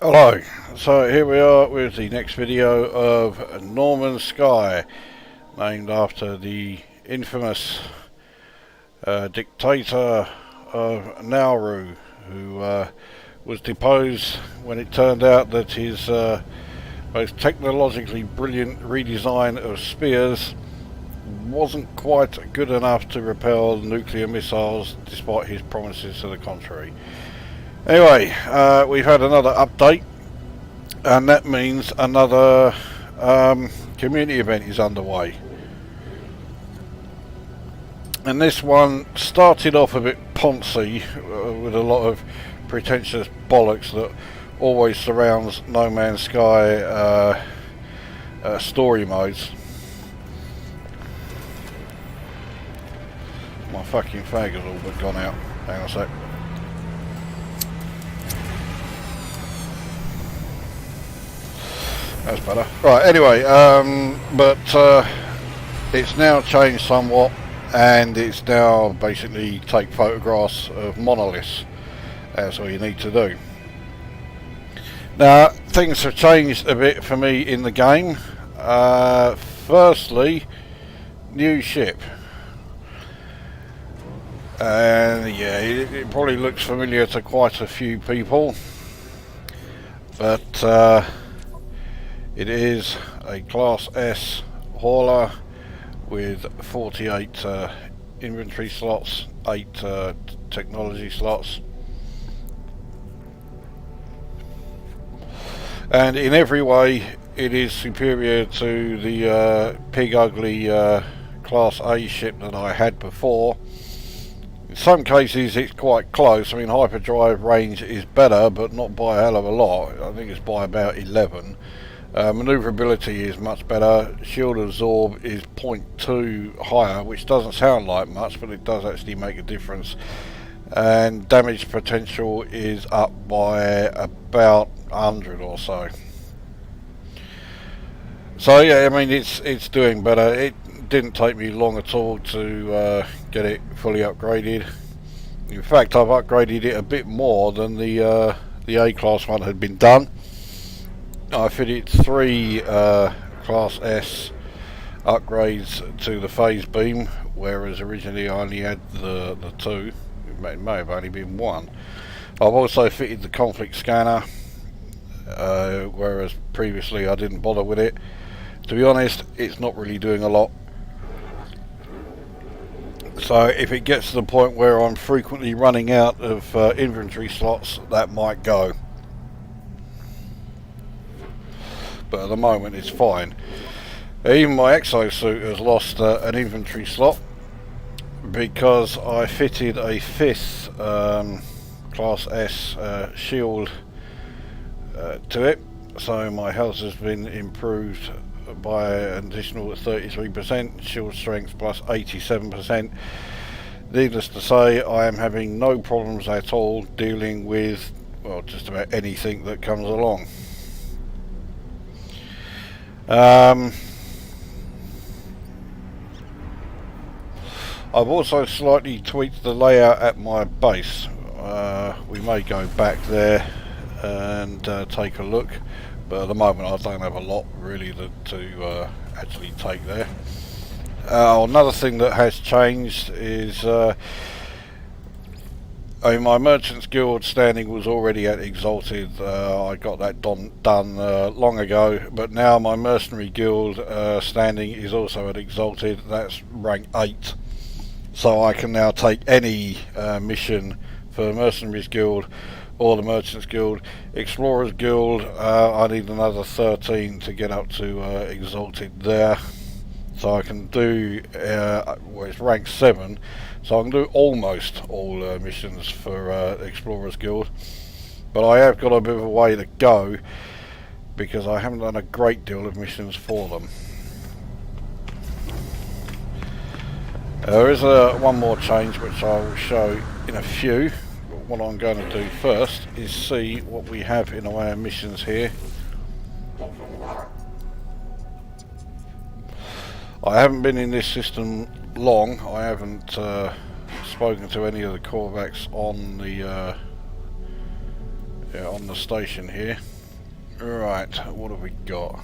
Hello, so here we are with the next video of Norman Sky, named after the infamous dictator of Nauru, who was deposed when it turned out that his most technologically brilliant redesign of spears wasn't quite good enough to repel nuclear missiles despite his promises to the contrary. Anyway, we've had another update, and that means another community event is underway. And this one started off a bit poncy with a lot of pretentious bollocks that always surrounds No Man's Sky story modes. My fucking fag has all but gone out. Hang on a sec. That's better. Right, anyway, but it's now changed somewhat, and it's now basically take photographs of monoliths. That's all you need to do. Now, things have changed a bit for me in the game. Firstly, new ship. And yeah, it probably looks familiar to quite a few people, but it is a Class S hauler with 48 inventory slots, 8 technology slots, and in every way it is superior to the pig ugly Class A ship that I had before. In some cases it's quite close. I mean, hyperdrive range is better, but not by a hell of a lot. I think it's by about 11. Manoeuvrability is much better. Shield absorb is 0.2 higher, which doesn't sound like much, but it does actually make a difference. And damage potential is up by about 100 or so. So yeah, I mean, it's doing better. It didn't take me long at all to get it fully upgraded. In fact, I've upgraded it a bit more than the A-class one had been done. I fitted 3 Class S upgrades to the phase beam, whereas originally I only had the 2. It may have only been 1. I've also fitted the conflict scanner, whereas previously I didn't bother with it. To be honest, it's not really doing a lot. So if it gets to the point where I'm frequently running out of inventory slots, that might go. But at the moment it's fine. Even my exosuit has lost an inventory slot because I fitted a 5th Class S shield to it, so my health has been improved by an additional 33%, shield strength plus 87%. Needless to say, I am having no problems at all dealing with, well, just about anything that comes along. I've also slightly tweaked the layout at my base. We may go back there and take a look, but at the moment I don't have a lot really to actually take there. Another thing that has changed is I mean, my Merchants Guild standing was already at Exalted. I got that done long ago, but now my Mercenary Guild standing is also at Exalted. That's rank 8. So I can now take any mission for the Mercenaries Guild or the Merchants Guild. Explorers Guild, I need another 13 to get up to Exalted there. So I can do, well, it's rank 7, so I can do almost all missions for Explorers Guild. But I have got a bit of a way to go because I haven't done a great deal of missions for them. There is one more change which I will show in a few. But what I'm going to do first is see what we have in the way of missions here. I haven't been in this system long. I haven't spoken to any of the Corvax on the station here. Right, what have we got?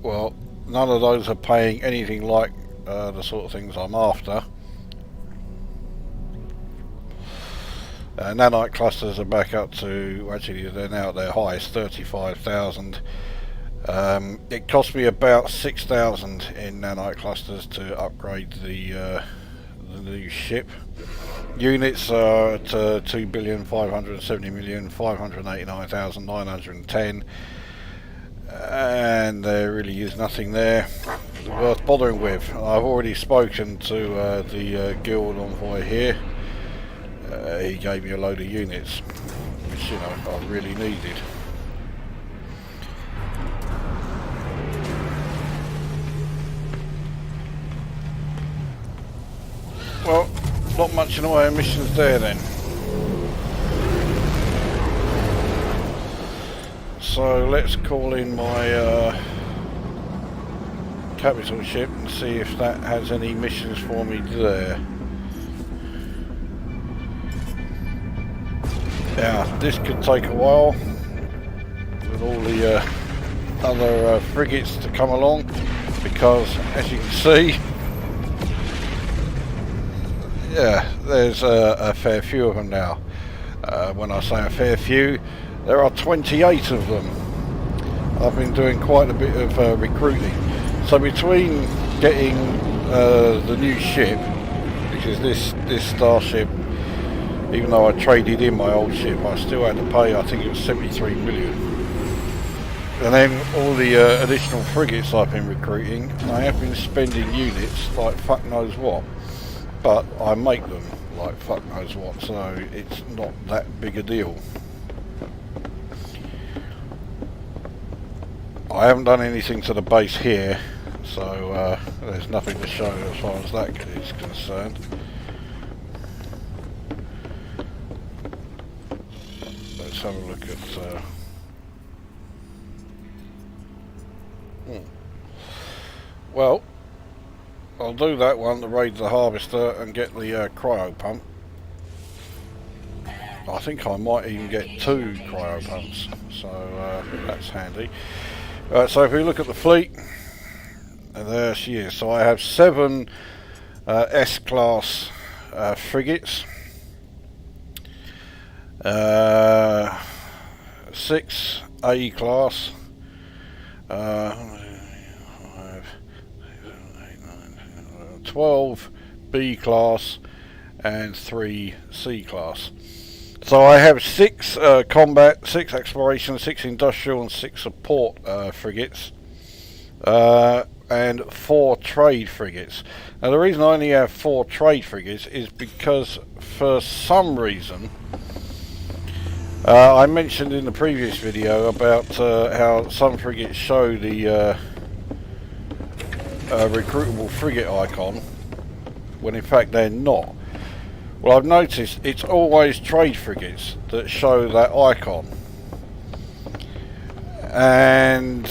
Well, none of those are paying anything like the sort of things I'm after. Nanite clusters are back up to, actually they're now at their highest, 35,000. It cost me about 6,000 in nanite clusters to upgrade the new ship. Units are at 2,570,589,910, and there really is nothing there worth bothering with. I've already spoken to the guild envoy here. He gave me a load of units, which, you know, I really needed. Well, not much in the way of missions there then. So let's call in my capital ship and see if that has any missions for me there. Now, this could take a while with all the other frigates to come along, because as you can see, yeah, there's a fair few of them now. When I say a fair few, there are 28 of them. I've been doing quite a bit of recruiting. So between getting the new ship, which is this starship, even though I traded in my old ship, I still had to pay, I think it was 73 million. And then all the additional frigates I've been recruiting, I have been spending units like fuck knows what. But I make them like fuck knows what, so it's not that big a deal. I haven't done anything to the base here, so there's nothing to show as far as that is concerned. Let's have a look at well, I'll do that one to raid the harvester and get the cryo pump. I think I might even get 2 cryo pumps, so that's handy. So if we look at the fleet, there she is. So I have 7 S-class frigates, 6 A-class, 12 B-class and 3 C-class. So I have 6 combat, 6 exploration, 6 industrial and 6 support frigates, and 4 trade frigates. Now the reason I only have 4 trade frigates is because for some reason, I mentioned in the previous video about how some frigates show the recruitable frigate icon, when in fact they're not. Well, I've noticed it's always trade frigates that show that icon, and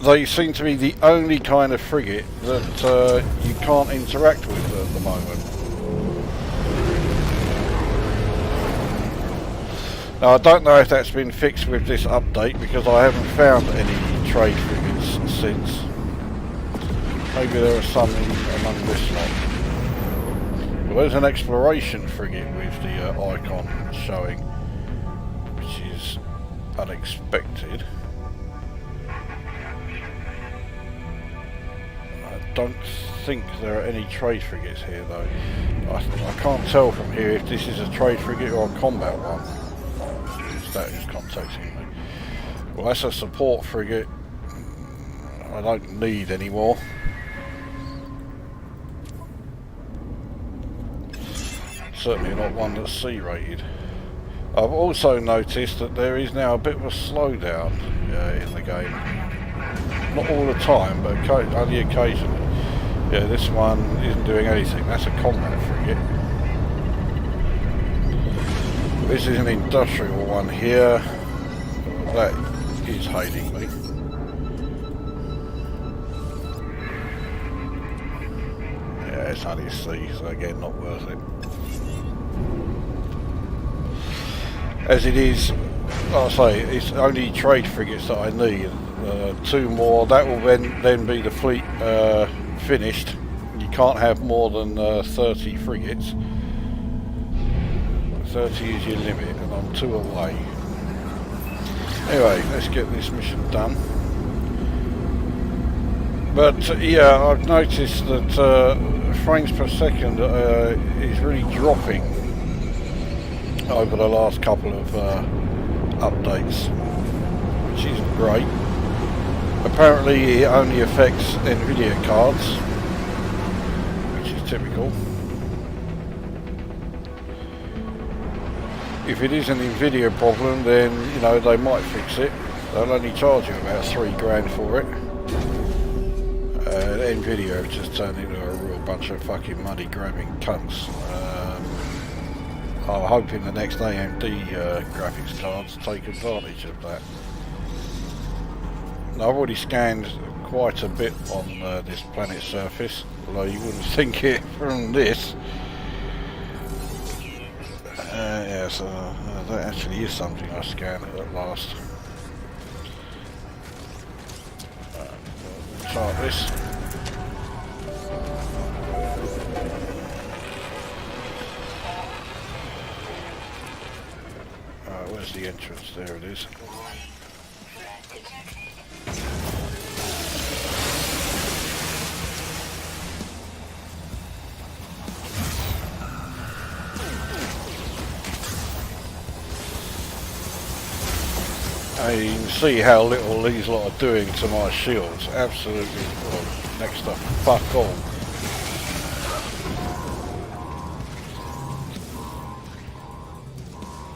they seem to be the only kind of frigate that you can't interact with at the moment. Now I don't know if that's been fixed with this update, because I haven't found any trade frigates since. Maybe there are some among this lot. Well, there's an exploration frigate with the icon showing, which is unexpected. I don't think there are any trade frigates here though. I can't tell from here if this is a trade frigate or a combat one. That is contacting me. Well, that's a support frigate. I don't need any more. Certainly not one that's C rated. I've also noticed that there is now a bit of a slowdown in the game. Not all the time, but only occasionally. Yeah, this one isn't doing anything. That's a combat frigate. This is an industrial one here. That is hailing me. Yeah, it's only a C, so again, not worth it. As it is, like I say, it's only trade frigates that I need. 2 more, that will then be the fleet finished. You can't have more than 30 frigates. 30 is your limit, and I'm 2 away. Anyway, let's get this mission done. But yeah, I've noticed that frames per second is really dropping over the last couple of updates, which isn't great. Apparently it only affects Nvidia cards, which is typical. If it is an Nvidia problem, then you know they might fix it. They'll only charge you about $3 for it. Nvidia have just turned into a real bunch of fucking money grabbing cunts. I'm hoping the next AMD graphics cards take advantage of that. Now, I've already scanned quite a bit on this planet's surface, although you wouldn't think it from this. Yeah, so that actually is something I scanned at last. We'll start this. Where's the entrance? There it is. And you can see how little these lot are doing to my shields. Absolutely, well, next to fuck all.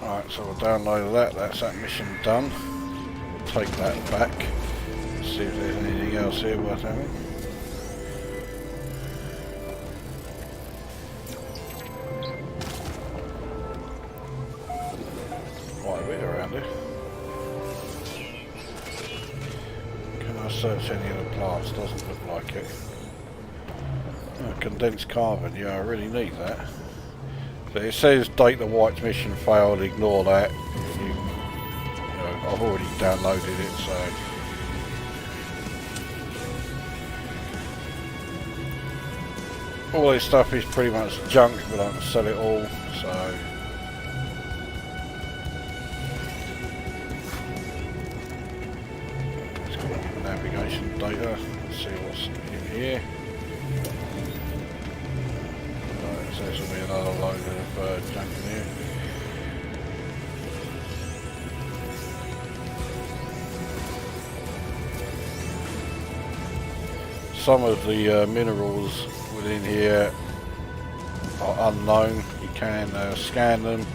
Right, so we'll download that. That's that mission done. We'll take that back. See if there's anything else here worth having. Quite a bit around here. Can I search any of the plants? Doesn't look like it. Oh, condensed carbon. Yeah, I really need that. But it says data white mission failed, ignore that. You know, I've already downloaded it, so. All this stuff is pretty much junk, but I can sell it all, so. Let's go to navigation data, let's see what's in here. So this will be another load of junk in here. Some of the minerals within here are unknown. You can scan them.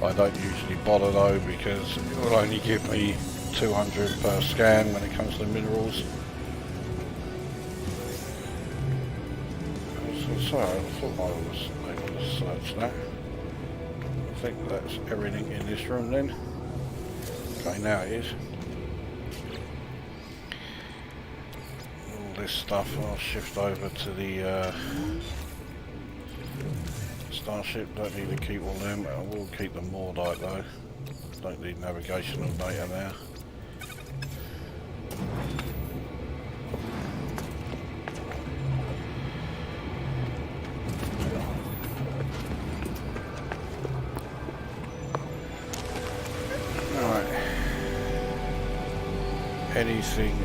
I don't usually bother though because it will only give me 200 per scan when it comes to minerals. So I thought I was able to search that. I think that's everything in this room then. Okay, now it is. All this stuff I'll shift over to the Starship. Don't need to keep all them. I will keep the Mordite though. Don't need navigational data now. Anything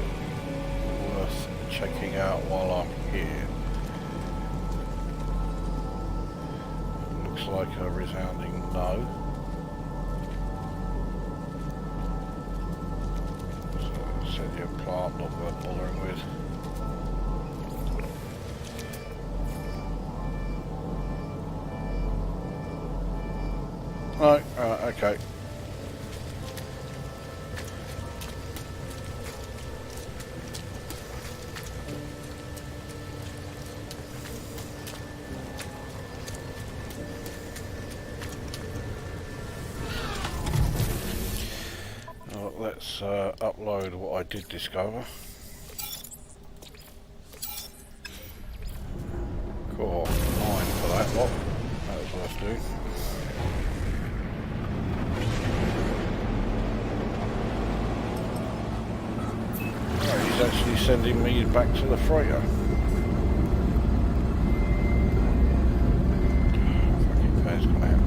worth checking out while I'm here? Looks like a resounding no. So set your plant, not worth bothering with. No, okay. Let's upload what I did discover. Cool. that lot. That was worth doing. Oh, he's actually sending me back to the freighter. Fucking fair's gone out.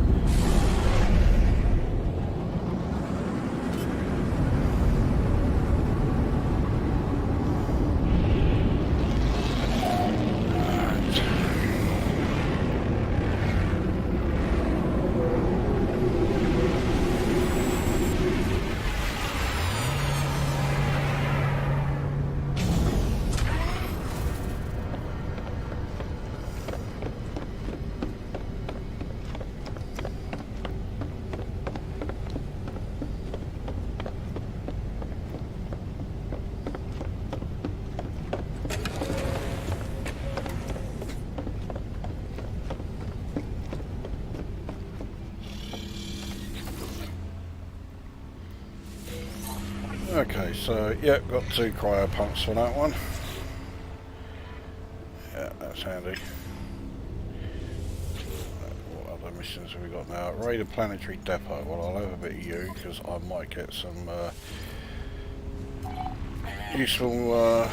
Okay, so yeah, got 2 cryo pumps for that one. Yeah, that's handy. What other missions have we got now? Raid a planetary depot. Well, I'll have a bit of you because I might get some useful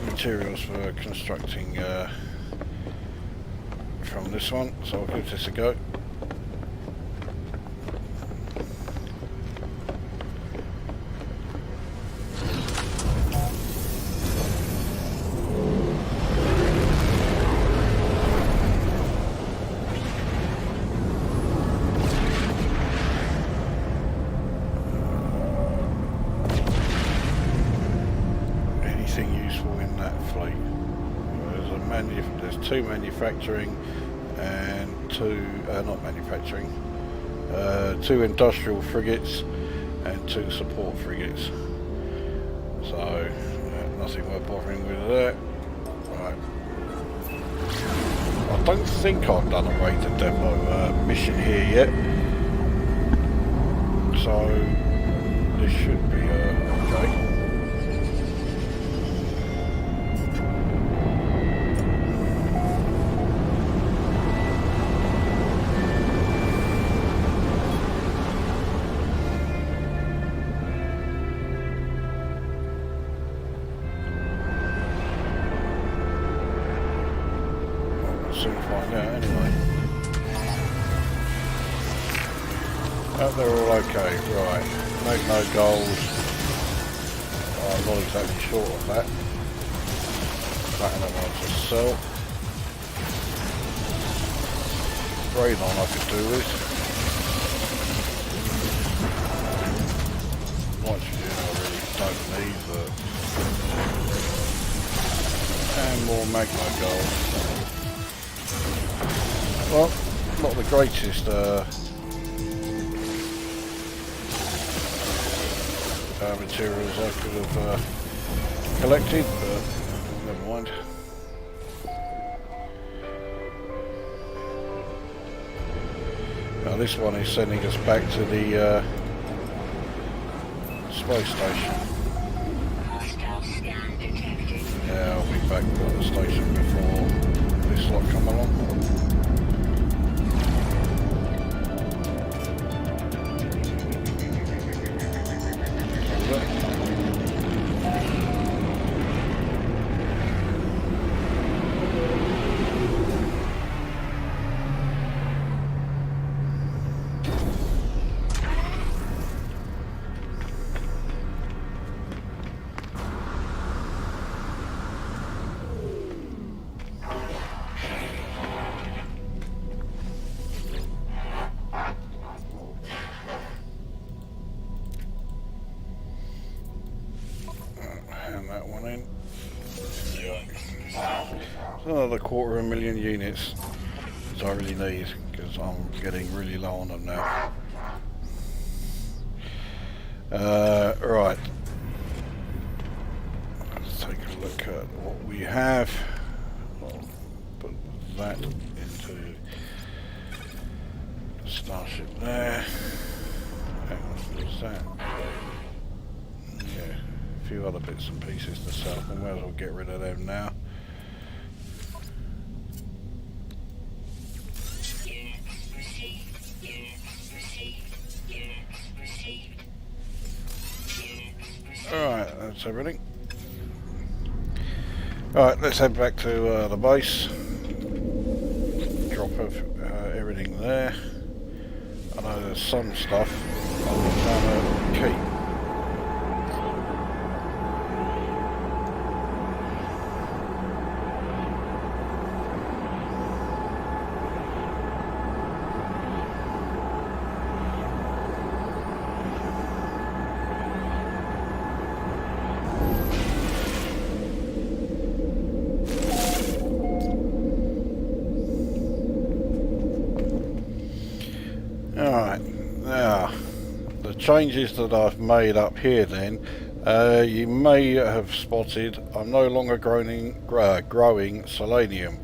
materials for constructing from this one, so I'll give this a go. Anything useful in that fleet? There's 2 manufacturing and 2, not manufacturing, 2 industrial frigates and 2 support frigates. So, nothing worth bothering with that. Right. I don't think I've done a raid the depot mission here yet. So, this should be okay. Soon find out anyway. Oh, they're all okay, right. Make no goals. Oh, I'm not exactly short of that. Platinum ones to sell. Radon I could do with. Nitrogen I really don't need, but... And more magma gold. Well, not the greatest materials I could have collected, but never mind. Now this one is sending us back to the space station. Yeah, I'll be back at the station before this lot come along. That one in. Another 250,000 units, which I really need because I'm getting really low on them now. Right, let's take a look at what we have. I'll put that into the Starship there. Hang on, what's that? Yeah. few other bits and pieces to sell. I might as well get rid of them now. Alright, that's everything. Alright, let's head back to the base. Drop of everything there. I know there's some stuff I'm trying to keep. Alright, now the changes that I've made up here then, you may have spotted I'm no longer growing selenium.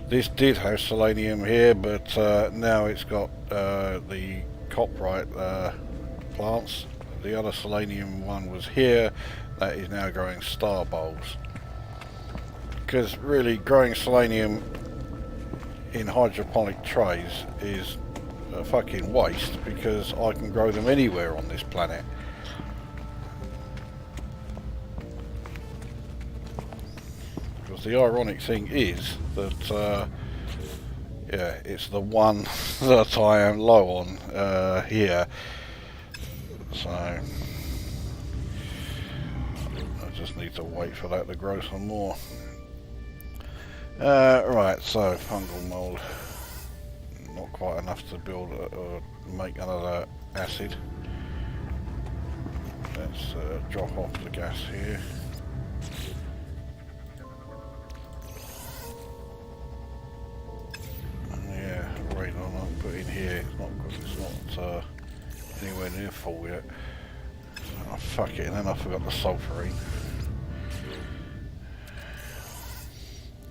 This did have selenium here, but now it's got the copyright plants. The other selenium one was here, that is now growing star bulbs. Because really growing selenium in hydroponic trays is a fucking waste, because I can grow them anywhere on this planet. Because the ironic thing is that yeah, it's the one that I am low on here, so I just need to wait for that to grow some more. Right, so fungal mold. Not quite enough to build or make another acid. Let's drop off the gas here. Yeah, radon I'll put in here. It's not anywhere near full yet. Oh fuck it, and then I forgot the sulfurine.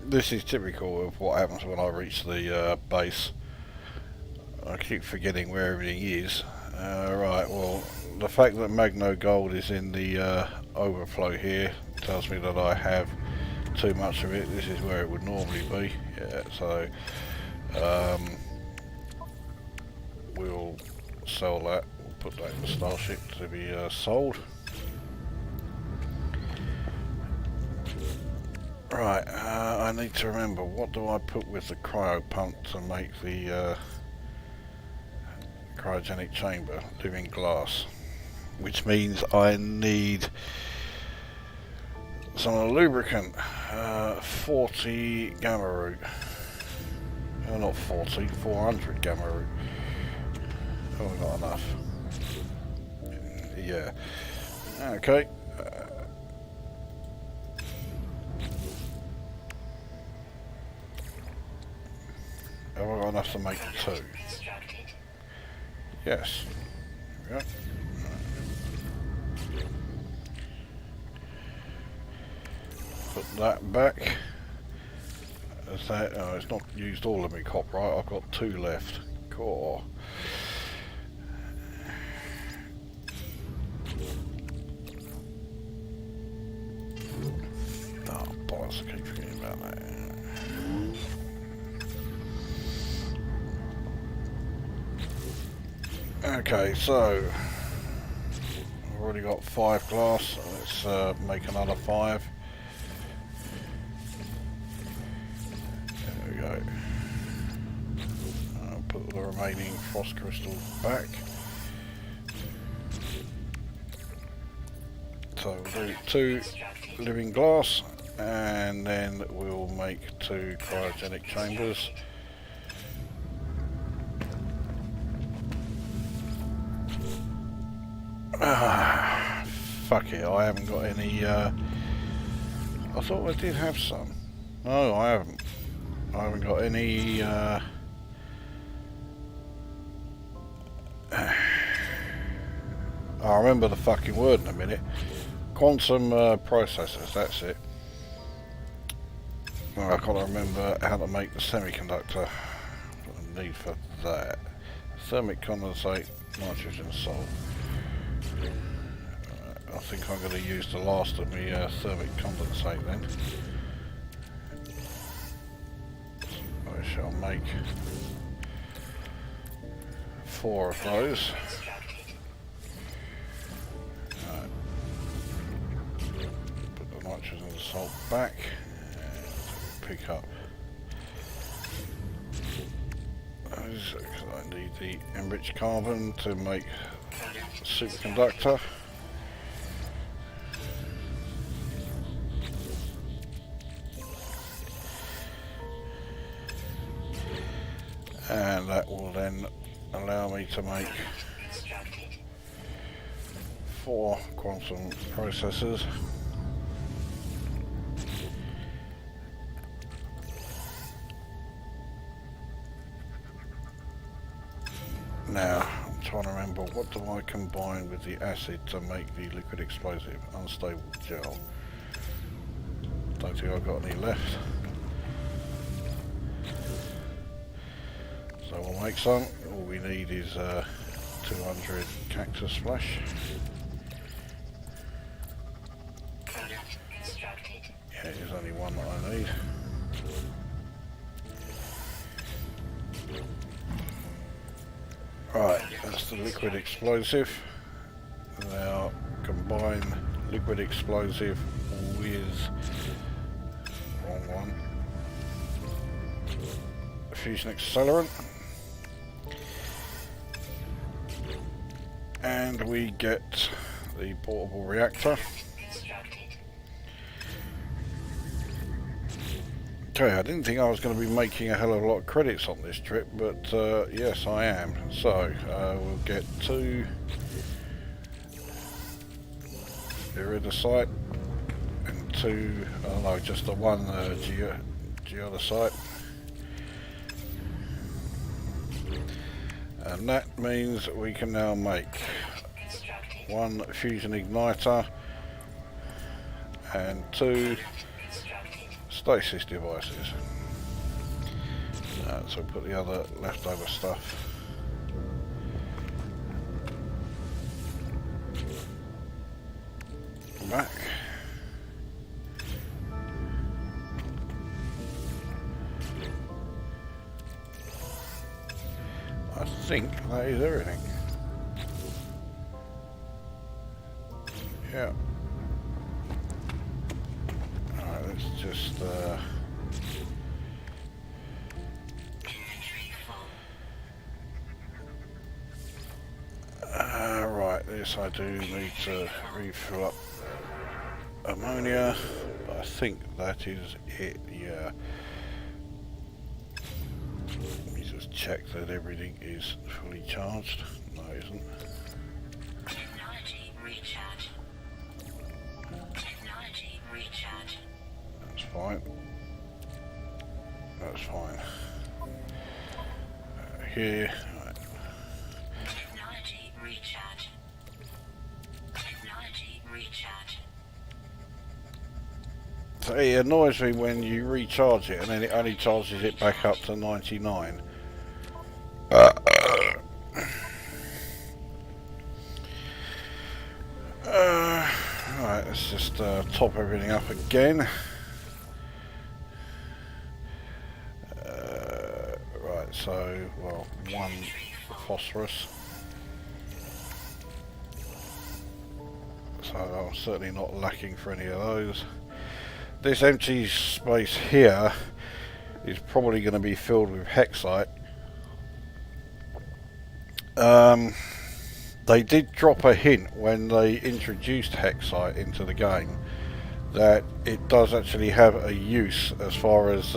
This is typical of what happens when I reach the base. I keep forgetting where everything is. Right, well, the fact that Magno Gold is in the overflow here tells me that I have too much of it. This is where it would normally be. Yeah, so we'll sell that. We'll put that in the Starship to be sold. Right, I need to remember, what do I put with the cryo pump to make the cryogenic chamber? Living glass, which means I need some lubricant. 40 gamma root. Not 40, 400 gamma root. Oh, not enough. Yeah. Okay. Have I got enough to make two? Yes. There we go. Put that back. As that, oh, it's not used all of my copyright. I've got 2 left. Cool. Oh, bollocks, I keep forgetting about that. Okay, so I've already got 5 glass. Let's make another 5. There we go. I'll put the remaining frost crystals back. So we'll do 2 living glass, and then we'll make 2 cryogenic chambers. Fuck it, I haven't got any, I thought I did have some. No, I haven't. I haven't got any, I remember the fucking word in a minute. Quantum processors, that's it. Well, I can't remember how to make the semiconductor. What I need for that. Thermic condensate, nitrogen salt. I think I'm going to use the last of my thermic condensate then. I shall make 4 of those. Right. Put the nitrogen and the salt back and pick up those because I need the enriched carbon to make a superconductor. And that will then allow me to make 4 quantum processors. Now, I'm trying to remember, what do I combine with the acid to make the liquid explosive? Unstable gel. Don't think I've got any left. So we'll make some. All we need is 200 cactus flash. Yeah, there's only one that I need. Right, that's the liquid explosive. Now combine liquid explosive with, wrong one, fusion accelerant. And we get the portable reactor. Okay, I didn't think I was going to be making a hell of a lot of credits on this trip, but yes I am. So we'll get 2 iridesite and 2, oh no, just the one geodesite. And that means that we can now make 1 fusion igniter and 2 stasis devices. So put the other leftover stuff back. I think that is everything. Yeah. Alright, let's just right, this I do need to refill up ammonia, but I think that is it, yeah. Let me just check that everything is fully charged. No, it isn't. Technology recharge. Technology recharge. That's fine. That's fine. Here. Right. Technology recharge. Technology recharge. So it annoys me when you recharge it and then it only charges it back up to 99. Right, let's just top everything up again. Right, so, well, 1 phosphorus. So I'm certainly not lacking for any of those. This empty space here is probably going to be filled with hexite. They did drop a hint when they introduced hexite into the game that it does actually have a use as far as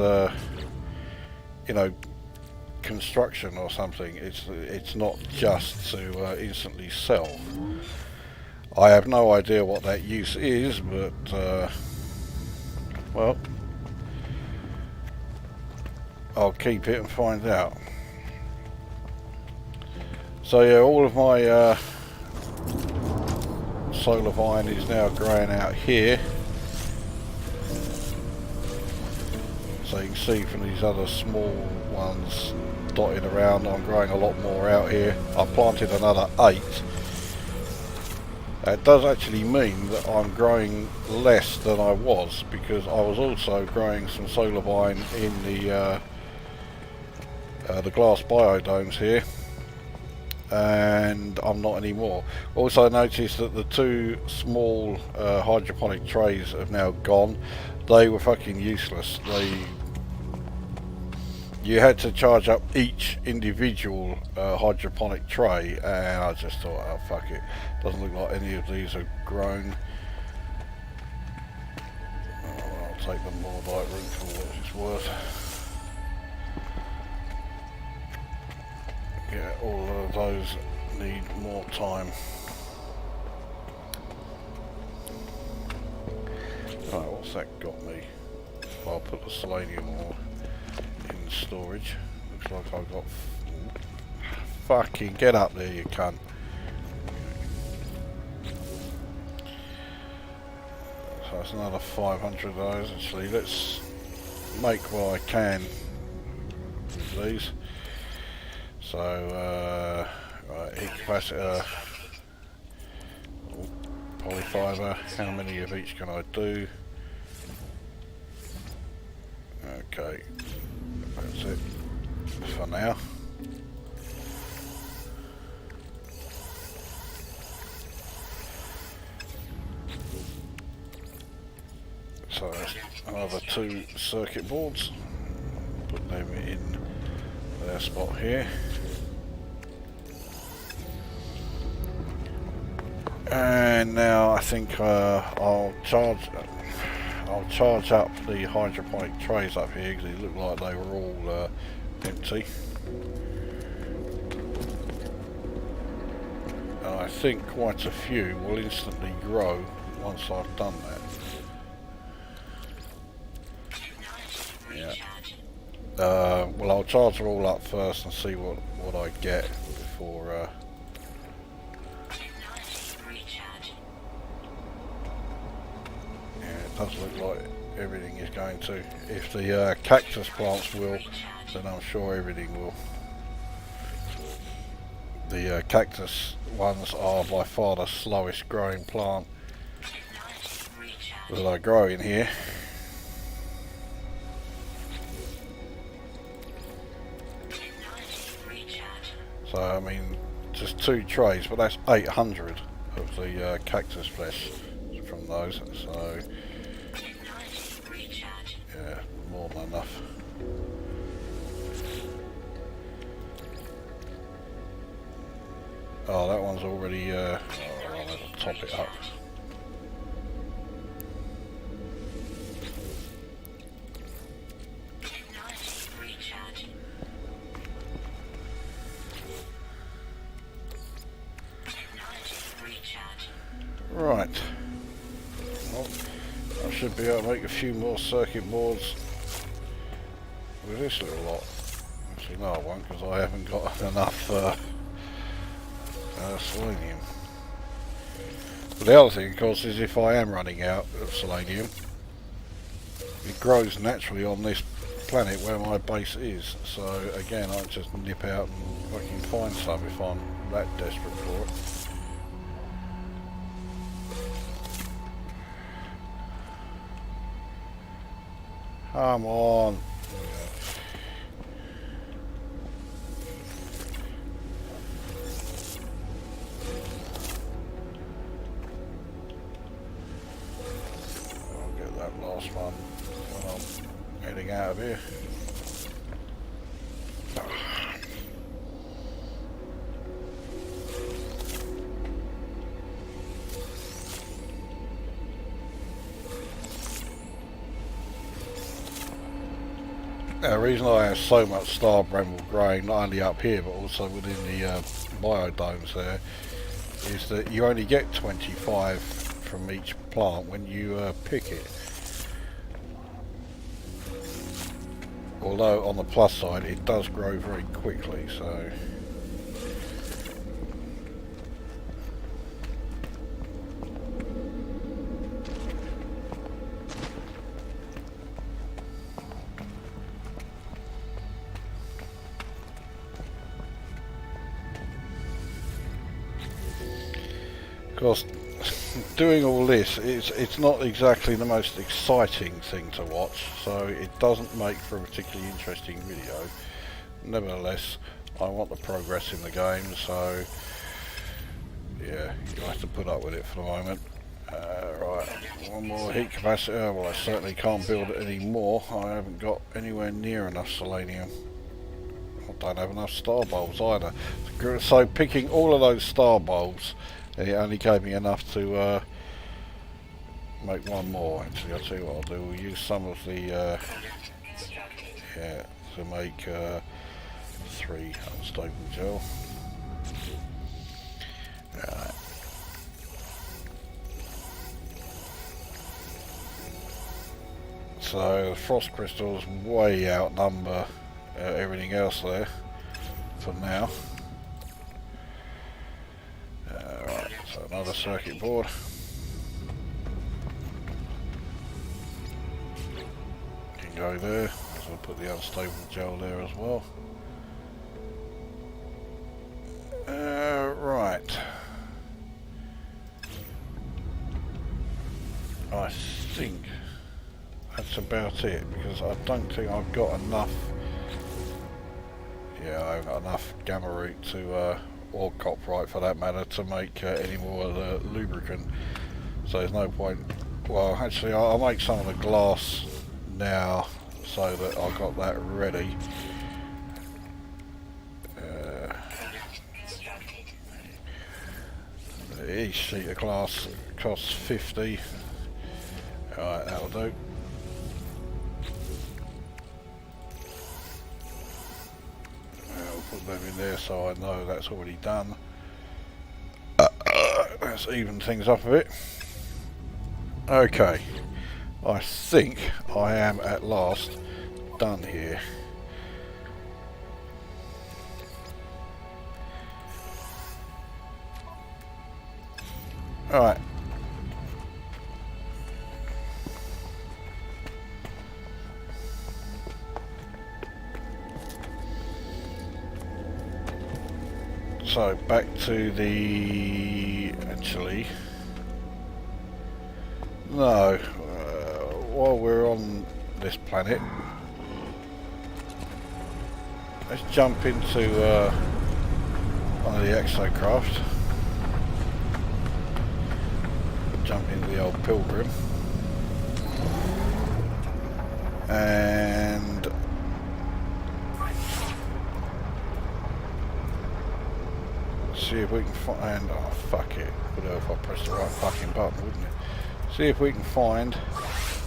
you know, construction or something. It's not just to instantly sell. I have no idea what that use is, but well, I'll keep it and find out. So yeah, all of my solar vine is now growing out here. So you can see from these other small ones dotted around, I'm growing a lot more out here. I planted another 8. That does actually mean that I'm growing less than I was, because I was also growing some solar vine in the glass biodomes here, and I'm not anymore. Also noticed that the two small hydroponic trays have now gone. They were fucking useless. You had to charge up each individual hydroponic tray, and I just thought, oh fuck it, doesn't look like any of these are grown. Oh, I'll take the more light room for what it's worth. Yeah, all of those need more time. Right, what's that got me? I'll put the selenium ore in storage. Looks like I've got... Fucking get up there, you cunt. So that's another 500 of those. Actually, let's make what I can with these. So, right, heat capacitor, polyfiber, how many of each can I do? Okay, that's it for now. So that's another 2 circuit boards, put them in their spot here. And now I think I'll charge up the hydroponic trays up here, because it looked like they were all empty. And I think quite a few will instantly grow once I've done that. Yeah. Well, I'll charge them all up first and see what I get before. It does look like everything is going to. If the cactus plants will, then I'm sure everything will. The cactus ones are by far the slowest growing plant that I grow in here. So I mean, just 2 trays, but that's 800 of the cactus flesh from those. So yeah, more than enough. Oh, that one's already. I'll top it up. Right. Well, I should be able to make a few more circuit boards with this little lot. Actually, no, I won't, because I haven't got enough selenium. But the other thing, of course, is if I am running out of selenium, it grows naturally on this planet where my base is. So again, I just nip out and fucking find some if I'm that desperate for it. Come on. I'll get that last one when I'm heading out of here. The reason I have so much star bramble growing, not only up here but also within the biodomes there, is that you only get 25 from each plant when you pick it. Although on the plus side it does grow very quickly, so... Of course, doing all this, it's not exactly the most exciting thing to watch, so it doesn't make for a particularly interesting video. Nevertheless, I want the progress in the game, so yeah, you'll have to put up with it for the moment. Right, one more heat capacitor. Well, I certainly can't build it anymore. I haven't got anywhere near enough selenium. I don't have enough star bulbs either. So picking all of those star bulbs, it only gave me enough to make one more. Actually, I'll tell you what I'll do. We'll use some of the yeah, to make 3 unstable gel. Right. So the frost crystals way outnumber everything else there for now. Right, so another circuit board. Can go there. So I'll put the unstable gel there as well. Right. I think that's about it, because I don't think I've got enough. Yeah, I haven't got enough gamma root to, or copperite for that matter, to make any more of the lubricant. So there's no point. Well, actually, I'll make some of the glass now so that I've got that ready. Each sheet of glass costs 50. Alright, that'll do. I'll put them in there so I know that's already done. Let's even things up a bit. Okay, I think I am at last done here. Alright. So back to the, actually, no, while we're on this planet, let's jump into one of the exocraft. Jump into the old Pilgrim and see if we can find, oh fuck it, would have if I pressed the right fucking button, wouldn't it? See if we can find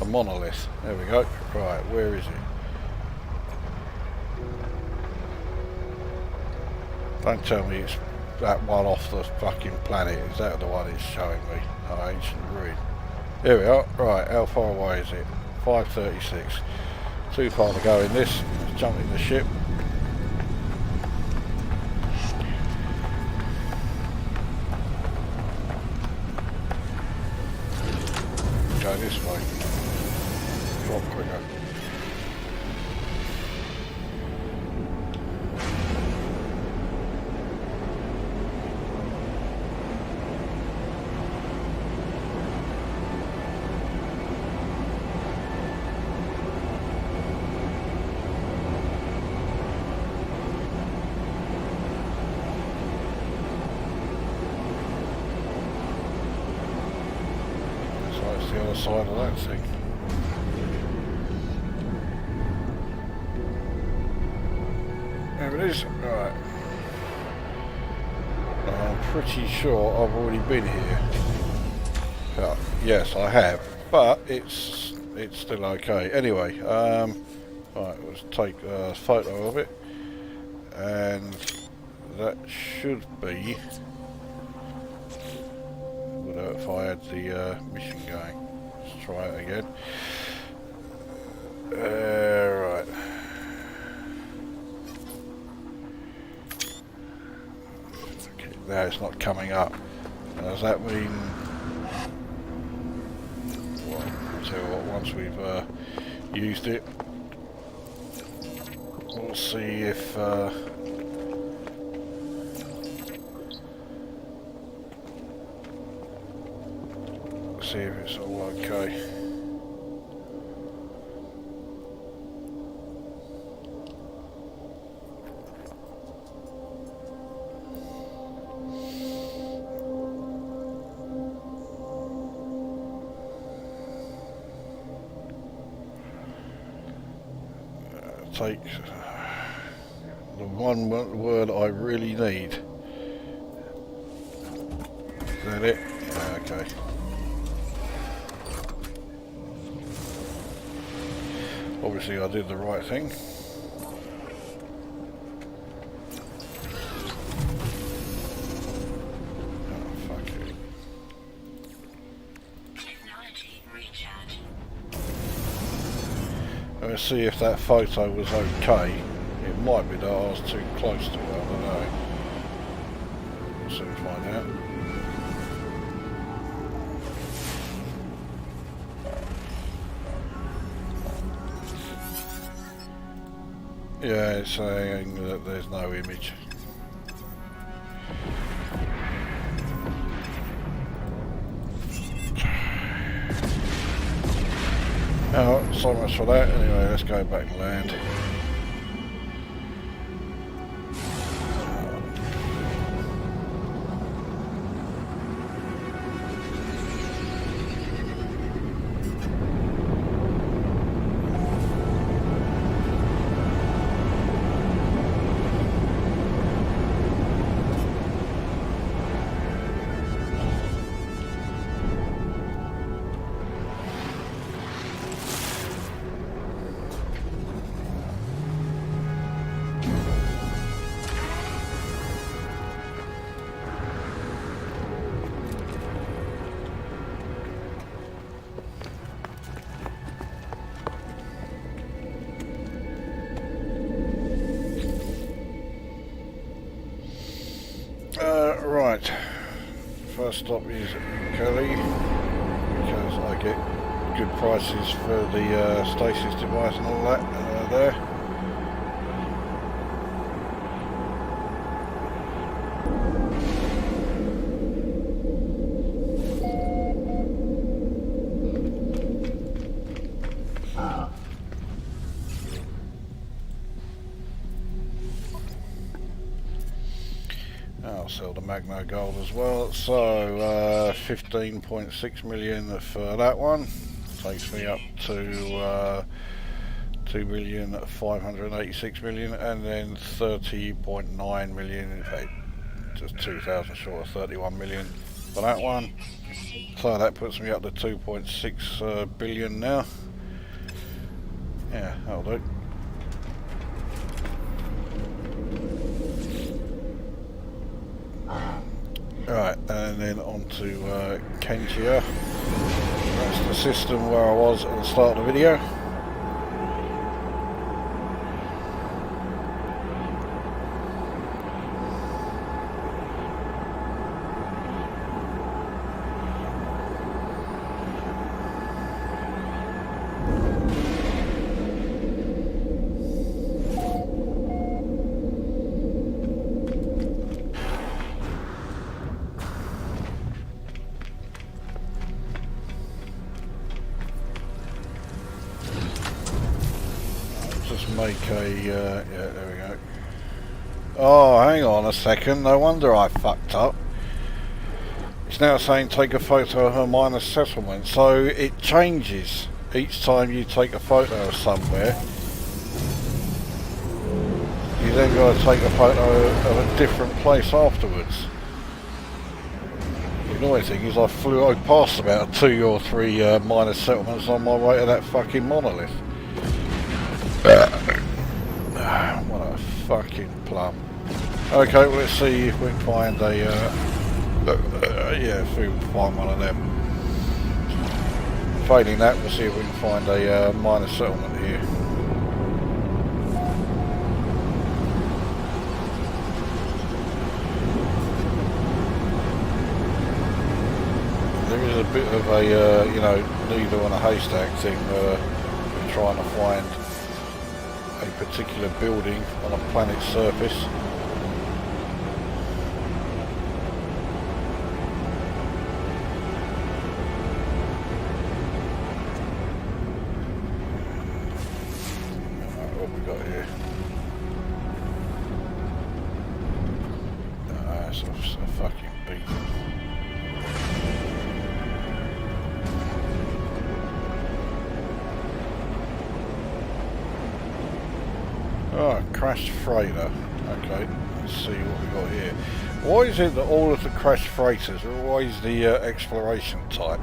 a monolith. There we go. Right, where is it? Don't tell me it's that one off the fucking planet. Is that the one it's showing me? Oh, ancient ruin. Here we are. Right, how far away is it? 536. Too far to go in this. Let's jump in the ship. Go this way. Drop quicker. The other side of that thing. There it is. Right. I'm pretty sure I've already been here. Yes, I have, but it's still okay. Anyway, right, let's take a photo of it, and that should be. Would hurt if I had the mission going. Let's try it again. Right. Okay, now it's not coming up. Does that mean? Well, I'll tell you what, once we've used it, we'll see if see if it's all okay. Take the one word I really need. Is that it? Yeah, okay. Obviously I did the right thing. Oh, fuck it. Technology recharge. Let's see if that photo was okay. It might be that I was too close to it, I don't know. We'll soon find out. Yeah, it's saying that there's no image. Oh, so much for that. Anyway, let's go back to land. Right, first stop is Kelly, because I get good prices for the stasis device and all that there. I'll sell the Magno Gold as well, so 15.6 million for that one, takes me up to 2,586,000, and then 30.9 million, in fact just 2,000 short of 31 million for that one, so that puts me up to 2.6 billion now. Yeah, that'll do. Right, and then on to Kentia. That's the system where I was at the start of the video. Make a, yeah, there we go. Oh, hang on a second, no wonder I fucked up. It's now saying take a photo of a minor settlement, so it changes each time you take a photo of somewhere. You then got to take a photo of a different place afterwards. The annoying thing is I flew past about 2 or 3 minor settlements on my way to that fucking monolith. What a fucking plum. Okay, well, let's see if we can find a, yeah, if we can find one of them. Failing that, we'll see if we can find a minor settlement here. There is a bit of a, you know, needle on a haystack thing we're trying to find a particular building on a planet's surface. got here? That's a fucking beating. Oh, crashed freighter. Okay, let's see what we got here. Why is it that all of the crashed freighters are always the exploration type?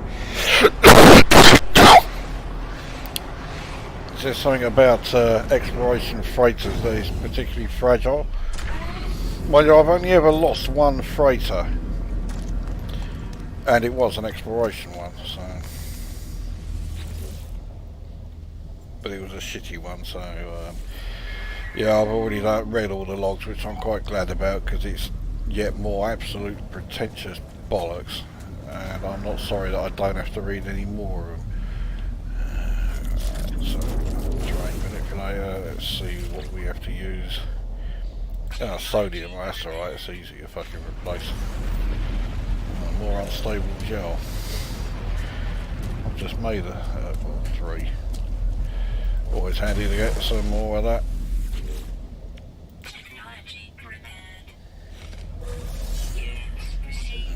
Is there something about exploration freighters that is particularly fragile? Well, I've only ever lost one freighter, and it was an exploration one, so. But it was a shitty one, so yeah, I've already read all the logs, which I'm quite glad about, because it's yet more absolute pretentious bollocks, and I'm not sorry that I don't have to read any more of them. So, terrain manipulator, let's see what we have to use. Oh, sodium, well, that's alright, it's easy to fucking replace. More unstable gel. I've just made a 3. Always handy to get some more of that.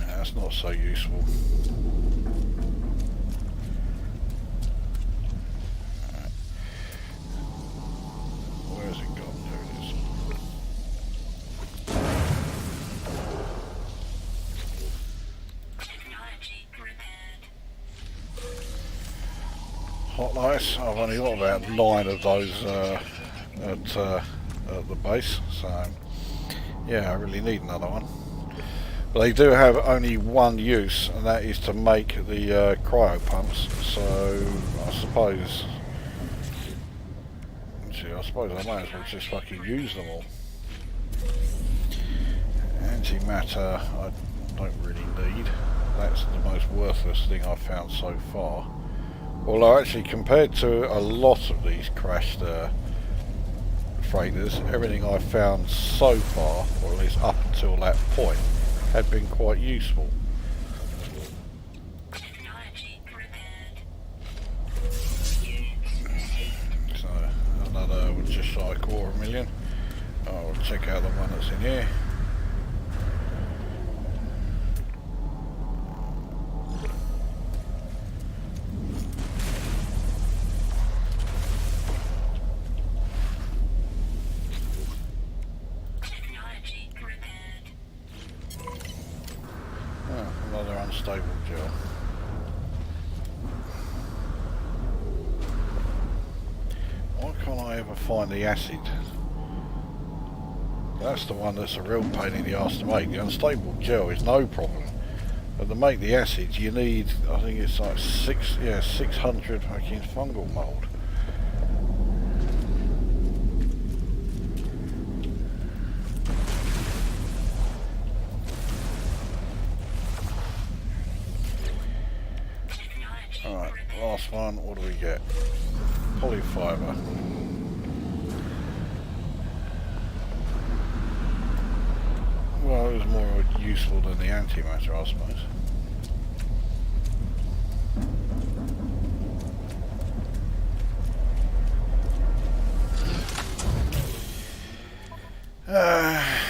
That's not so useful. Right. Where's it gone? There it is. Hot lights. I've only got about 9 of those at the base, so yeah, I really need another one. But they do have only one use, and that is to make the cryo pumps. So I suppose I might as well just fucking use them all. Antimatter I don't really need. That's the most worthless thing I've found so far. Although actually, compared to a lot of these crashed freighters, everything I've found so far, or at least up until that point, had been quite useful. So another just shy of $250,000. I'll check out the one that's in here. Another unstable gel. Why can't I ever find the acid? That's the one that's a real pain in the arse to make. The unstable gel is no problem, but to make the acid you need, I think it's like 600 fucking fungal mold. Alright, last one, what do we get? Polyfiber. Well, it was more useful than the antimatter, I suppose.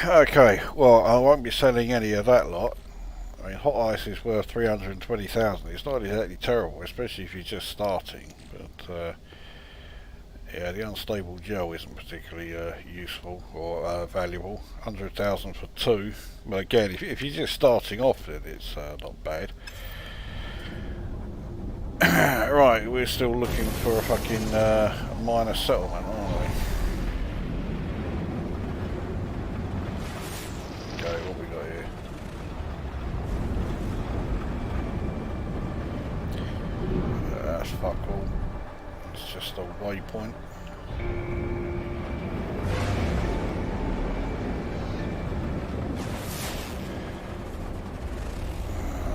Okay, well, I won't be selling any of that lot. I mean, hot ice is worth 320,000. It's not exactly terrible, especially if you're just starting. But yeah, the unstable gel isn't particularly useful or valuable. 100,000 for 2. But again, if you're just starting off, then it's not bad. Right, we're still looking for a fucking minor settlement, aren't we? Okay, what we got here? That's fuck all. It's just a waypoint.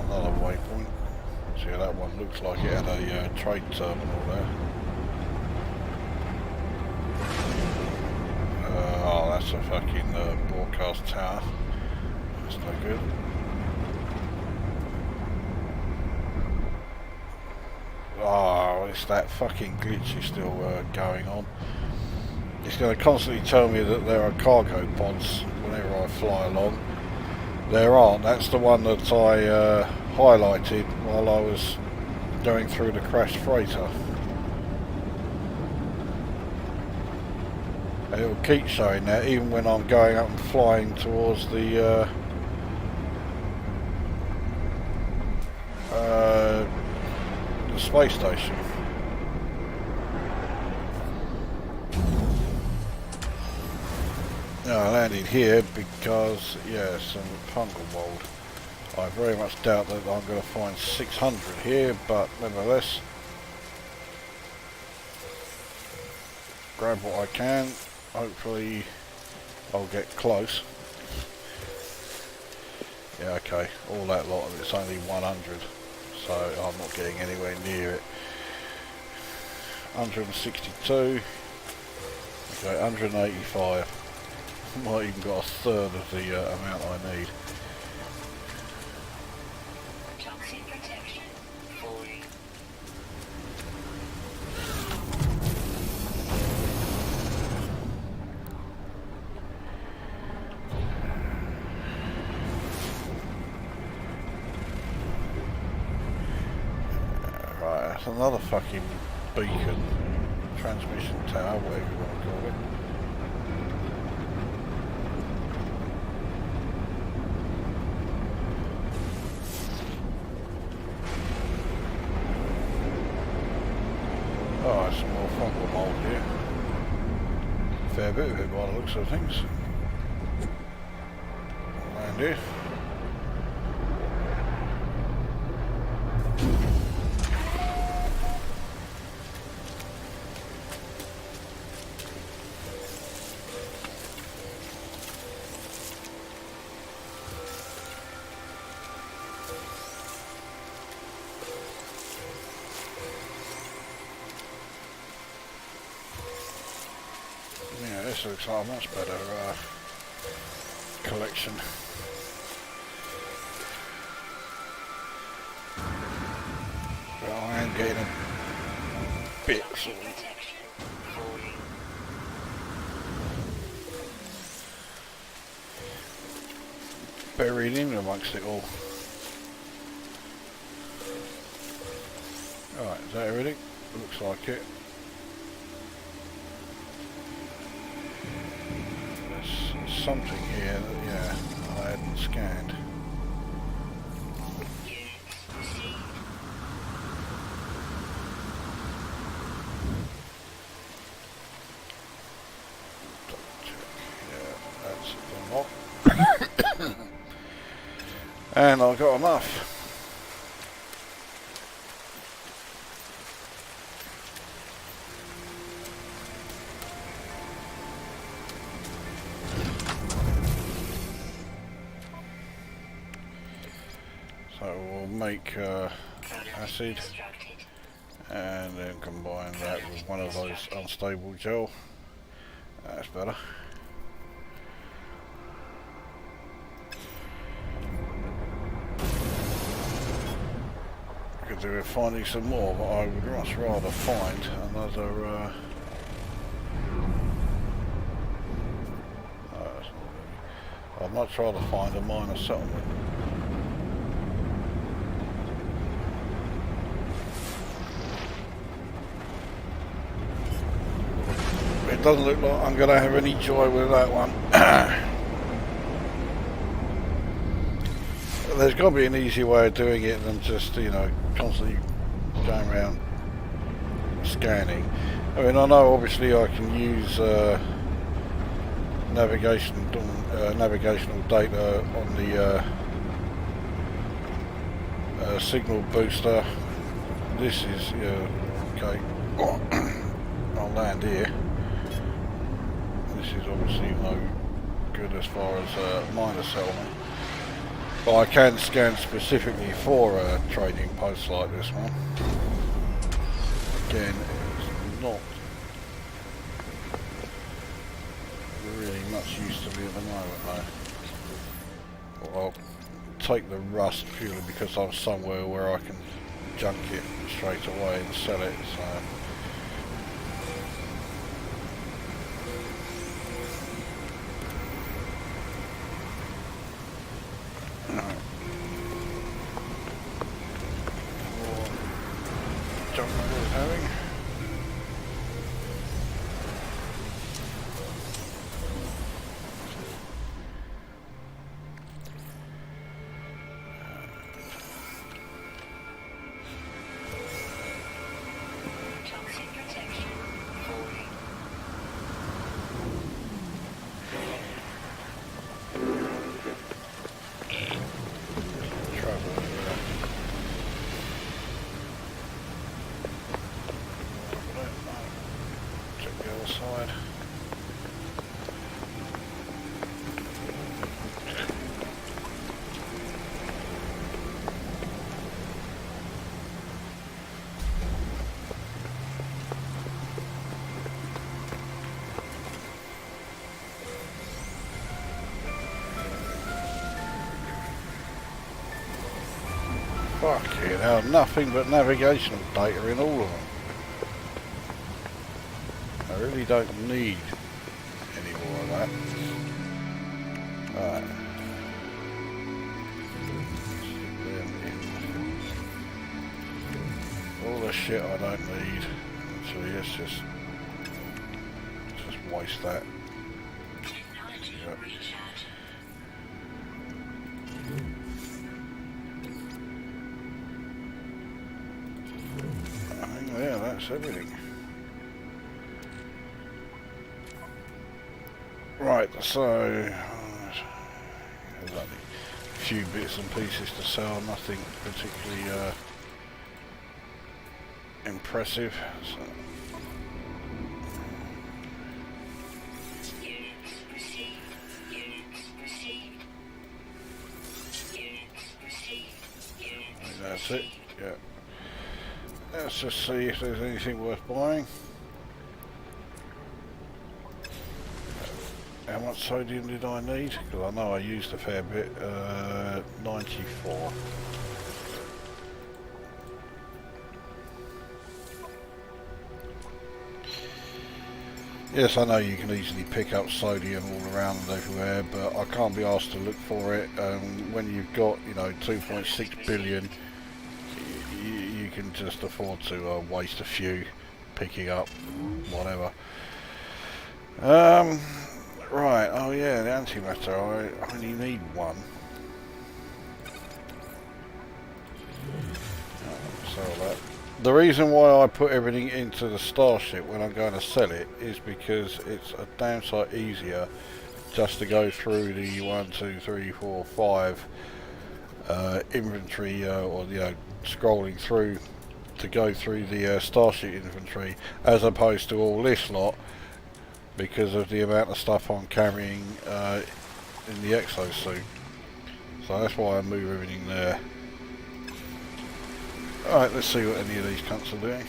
Another waypoint. See, that one looks like it had a trade terminal there. Oh, that's a fucking broadcast tower. That's no good. Oh, it's that fucking glitch is still going on. it's going to constantly tell me that there are cargo pods whenever I fly along. There aren't. That's the one that I highlighted while I was going through the crashed freighter. And it will keep showing that even when I'm going up and flying towards the space station. I landed here because, yeah, some fungal mould. I very much doubt that I'm going to find 600 here, but nevertheless, grab what I can. Hopefully I'll get close. Yeah, okay, all that lot of it's only 100, so I'm not getting anywhere near it. 162, okay, 185. Might even got a third of the amount I need. Toxic protection 40. Right, that's another fucking beacon, transmission tower, whatever you want to call it. Oh, some more fungal mould here. Fair bit of it by the looks of things. Land here. Yeah, this looks like a much better collection. But I am getting a bit sort of Protection 40. buried in amongst it all. Alright, is that everything? Looks like it. There's something here that, yeah, I hadn't scanned. Units received. Double check. Yeah, that's the lot. And I've got enough. So we'll make acid Extracted. and then combine that with one of those unstable gel. That's better. I could do with finding some more, but I would much rather find another I'd much rather find a minor settlement. It doesn't look like I'm going to have any joy with that one. There's got to be an easy way of doing it than just, you know, constantly going around scanning. I mean, I know obviously I can use navigational data on the signal booster. This is, okay, I'll land here. This is obviously no good as far as minor settlement. But I can scan specifically for a trading post like this one. Again, it's not really much use to me at the moment though. Well, I'll take the rust purely because I'm somewhere where I can junk it straight away and sell it. So other side. Fucking hell, nothing but navigational data in all of them. I really don't need any more of that. Alright. All the shit I don't need. Actually, let's just waste that. Yep. Yeah, that's everything. Right, so there's only a few bits and pieces to sell, nothing particularly impressive. So. Units received. Units received. Units received. Units That's it. Yeah. Let's just see if there's anything worth buying. How much sodium did I need? Because I know I used a fair bit. 94. Yes, I know you can easily pick up sodium all around and everywhere, but I can't be asked to look for it. When you've got, 2.6 billion, you can just afford to waste a few picking up whatever. Right, oh yeah, the antimatter, I only need one. So that. The reason why I put everything into the Starship when I'm going to sell it is because it's a damn sight easier just to go through the 1, 2, 3, 4, 5 inventory, or scrolling through to go through the Starship inventory, as opposed to all this lot, because of the amount of stuff I'm carrying in the exosuit. So that's why I move everything there. Alright, let's see what any of these cunts are doing.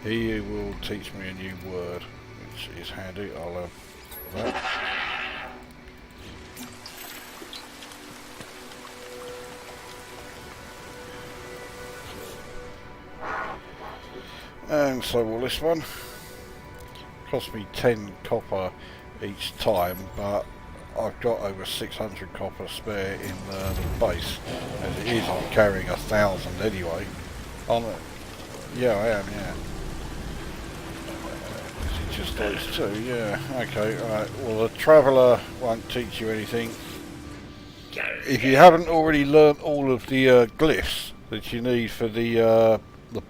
He will teach me a new word, which is handy. I'll have that. And so will this one. Cost me 10 copper each time, but I've got over 600 copper spare in the base. As it is, I'm carrying 1,000 anyway. Yeah, I am, yeah. Is it just those two? Yeah, okay, alright. Well, the Traveller won't teach you anything. If you haven't already learnt all of the glyphs that you need for the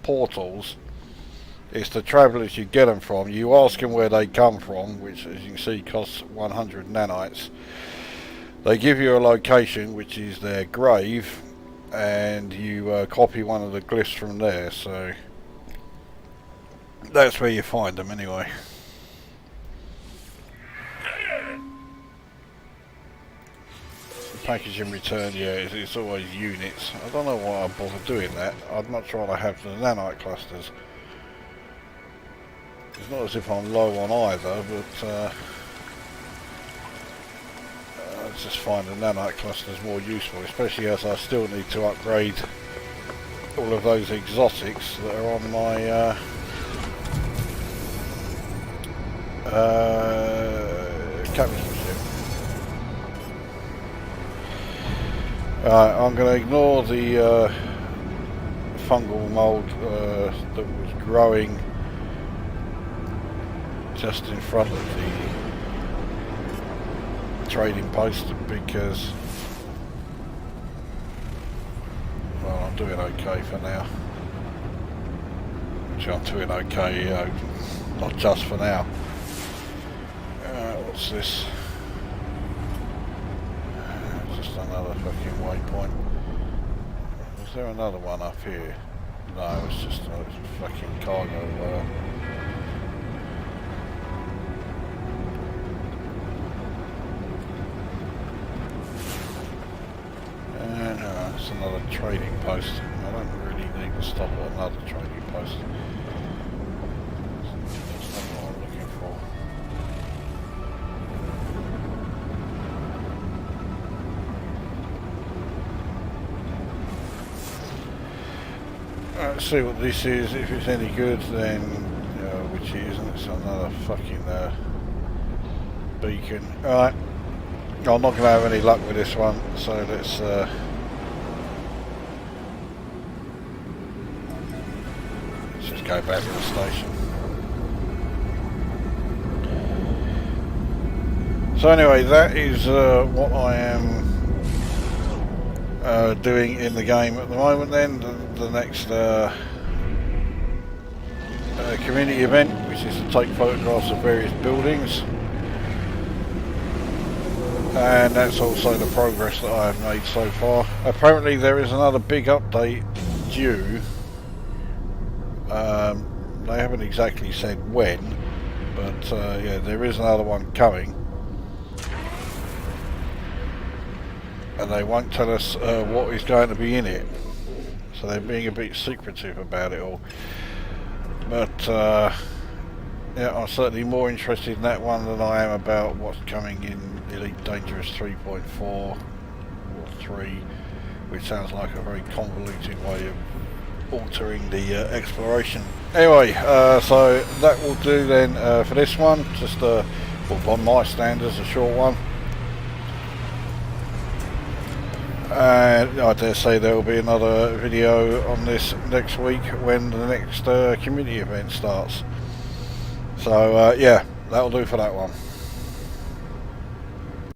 portals, it's the Travellers you get them from. You ask them where they come from, which as you can see costs 100 nanites. They give you a location, which is their grave, and you copy one of the glyphs from there, so that's where you find them anyway. The package in return, yeah, it's always units. I don't know why I bother doing that. I'd much rather have the nanite clusters. It's not as if I'm low on either, but I just find the nanite clusters more useful, especially as I still need to upgrade all of those exotics that are on my capital ship. I'm going to ignore the fungal mould that was growing just in front of the trading post, because, well, I'm doing okay for now. Which I'm doing okay, not just for now. What's this? Just another fucking waypoint. Was there another one up here? No, it's just a fucking cargo trading post. I don't really need to stop at another trading post. That's not what I'm looking for. Let's see what this is. If it's any good, then which it isn't. It's another fucking beacon. Alright. I'm not going to have any luck with this one, so let's just go back to the station. So anyway, that is what I am doing in the game at the moment. Then the next community event, which is to take photographs of various buildings, and that's also the progress that I have made so far. Apparently there is another big update due. They haven't exactly said when, but yeah, there is another one coming, and they won't tell us what is going to be in it, so they're being a bit secretive about it all. But yeah, I'm certainly more interested in that one than I am about what's coming in Elite Dangerous 3.4 or 3, which sounds like a very convoluted way of altering the exploration. Anyway, so that will do then for this one. Just well, by my standards, a short one. And I dare say there will be another video on this next week when the next community event starts. So yeah, that'll do for that one.